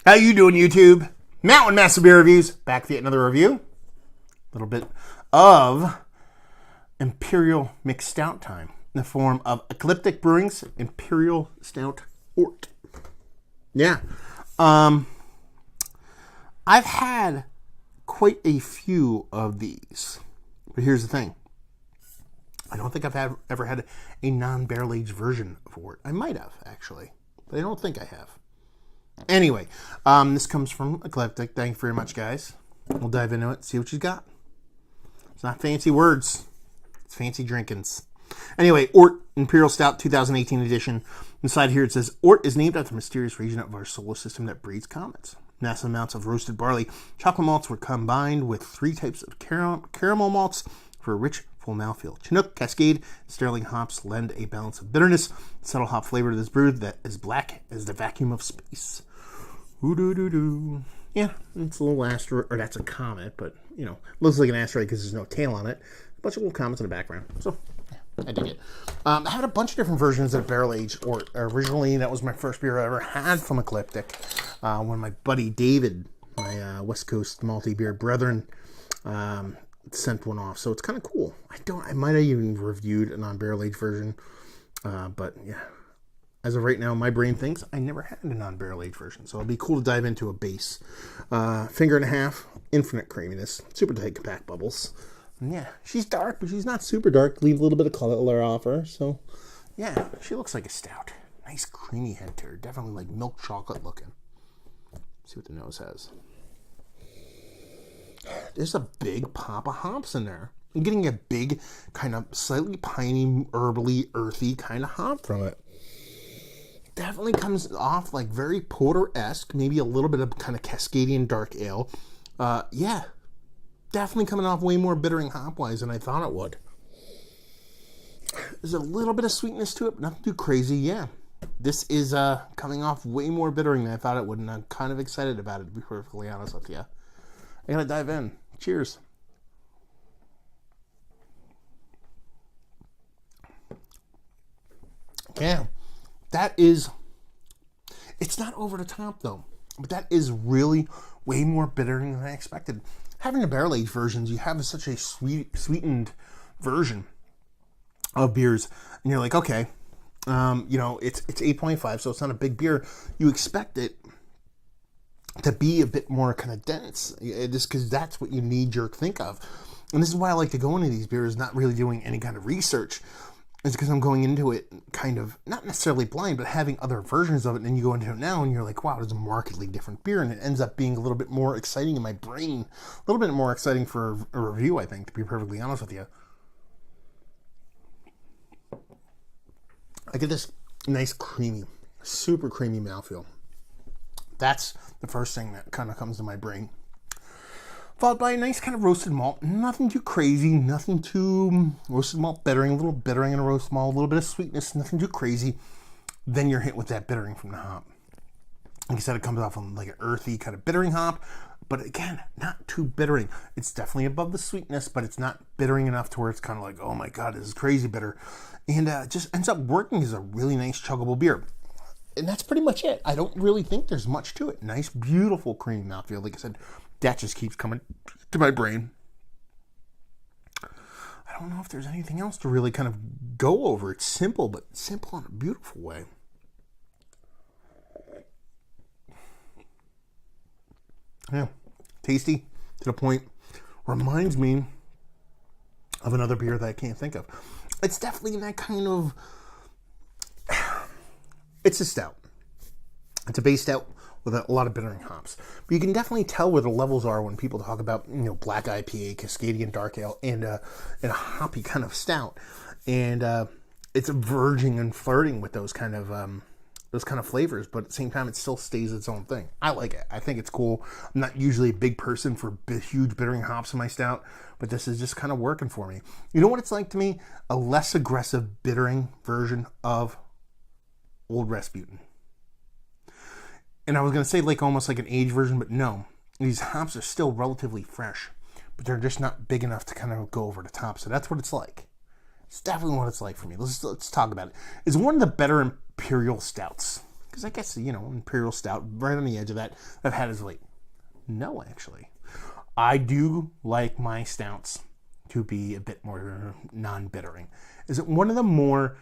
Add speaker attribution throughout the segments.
Speaker 1: How you doing, YouTube? Matt with Massive Beer Reviews. Back with yet another review. A little bit of Imperial Mixed Stout time in the form of Ecliptic Brewing's Imperial Stout Oort. Yeah. I've had quite a few of these. But here's the thing. I don't think I've ever had a non-barrel aged version of Oort. I might have, actually. But I don't think I have. Anyway, this comes from Ecliptic. Thank you very much, guys. We'll dive into it, see what she's got. It's not fancy words. It's fancy drinkings. Anyway, Oort Imperial Stout 2018 edition. Inside here it says, Oort is named after the mysterious region of our solar system that breeds comets. Massive amounts of roasted barley, chocolate malts were combined with 3 types of caramel malts for a rich, full mouthfeel. Chinook, Cascade, and Sterling hops lend a balance of bitterness, subtle hop flavor to this brew that is black as the vacuum of space. Ooh-doo-doo-doo. Yeah, it's a little asteroid, or that's a comet, but, you know, looks like an asteroid because there's no tail on it. A bunch of little comets in the background. So, yeah, I dig it. I had a bunch of different versions of barrel aged, or originally that was my first beer I ever had from Ecliptic. When my buddy David, my West Coast malty beer brethren, sent one off. So it's kind of cool. I might have even reviewed a non-barrel aged version. But yeah, as of right now, my brain thinks I never had a non-barrel aged version. So it'll be cool to dive into a base. Finger and a half, infinite creaminess, super tight compact bubbles. And yeah, she's dark, but she's not super dark. Leave a little bit of color off her. So yeah, she looks like a stout. Nice creamy head to her. Definitely like milk chocolate looking. See what the nose has. There's a big pop of hops in there. I'm getting a big, kind of slightly piney, herbally, earthy kind of hop from it. Definitely comes off like very porter-esque, maybe a little bit of kind of Cascadian dark ale. Yeah, definitely coming off way more bittering hop-wise than I thought it would. There's a little bit of sweetness to it, but nothing too crazy. Yeah, this is coming off way more bittering than I thought it would, and I'm kind of excited about it, to be perfectly honest with you. I gotta dive in. Cheers. Yeah, that is, it's not over the top though, but that is really way more bitter than I expected. Having the barrel aged versions, you have such a sweetened version of beers, and you're like, okay, you know, it's 8.5, so it's not a big beer. You expect it to be a bit more kind of dense, just because that's what you knee-jerk think of. And this is why I like to go into these beers not really doing any kind of research. It's because I'm going into it kind of, not necessarily blind, but having other versions of it, and then you go into it now, and you're like, wow, it's a markedly different beer, and it ends up being a little bit more exciting in my brain. A little bit more exciting for a review, I think, to be perfectly honest with you. I get this nice creamy, super creamy mouthfeel. That's the first thing that kind of comes to my brain. Followed by a nice kind of roasted malt. Nothing too crazy. Nothing too roasted malt bittering. A little bittering in a roast malt. A little bit of sweetness. Nothing too crazy. Then you're hit with that bittering from the hop. Like I said, it comes off on like an earthy kind of bittering hop. But again, not too bittering. It's definitely above the sweetness, but it's not bittering enough to where it's kind of like, oh my god, this is crazy bitter. And just ends up working as a really nice chuggable beer. And that's pretty much it. I don't really think there's much to it. Nice, beautiful creamy mouthfeel. Like I said, that just keeps coming to my brain. I don't know if there's anything else to really kind of go over. It's simple, but simple in a beautiful way. Yeah, tasty, to the point. Reminds me of another beer that I can't think of. It's definitely that kind of... It's a stout. It's a base stout with a lot of bittering hops. But you can definitely tell where the levels are when people talk about, you know, black IPA, Cascadian dark ale, and a hoppy kind of stout. And it's verging and flirting with those kind of flavors, but at the same time, it still stays its own thing. I like it. I think it's cool. I'm not usually a big person for huge bittering hops in my stout, but this is just kind of working for me. You know what it's like to me? A less aggressive bittering version of Old Rasputin. And I was going to say like almost like an aged version, but no. These hops are still relatively fresh, but they're just not big enough to kind of go over the top. So that's what it's like. It's definitely what it's like for me. Let's talk about it. It's one of the better Imperial stouts Because I guess, Imperial Stout, right on the edge of that, I've had as late. No, actually. I do like my stouts to be a bit more non-bittering. Is it one of the more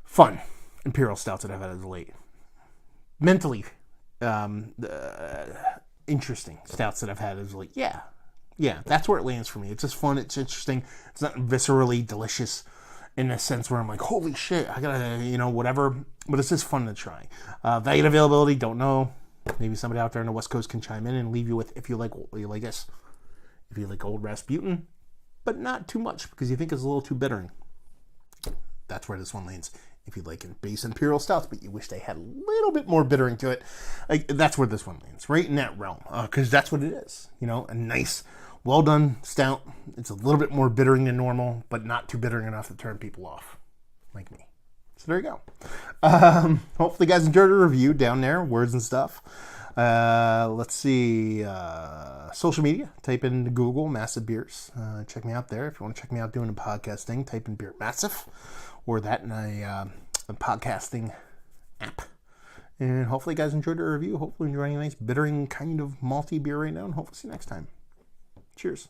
Speaker 1: fun Imperial Stouts that I've had as late? Mentally interesting stouts that I've had as late. Yeah, that's where it lands for me. It's just fun. It's interesting. It's not viscerally delicious in a sense where I'm like, holy shit, I gotta, whatever. But it's just fun to try. Value and availability, don't know. Maybe somebody out there on the West Coast can chime in and leave you with if you like this. If you like Old Rasputin, but not too much because you think it's a little too bittering. That's where this one lands. If you like base Imperial Stouts, but you wish they had a little bit more bittering to it, that's where this one lands, right in that realm. Because that's what it is. A nice, well done stout. It's a little bit more bittering than normal, but not too bittering enough to turn people off, like me. So there you go. Hopefully you guys enjoyed the review down there, words and stuff. Let's see. Social media. Type in Google Massive Beers. Check me out there. If you want to check me out doing a podcasting, type in Beer Massive or that in a podcasting app. And hopefully you guys enjoyed the review. Hopefully you're enjoying a nice bittering kind of malty beer right now. And hopefully see you next time. Cheers.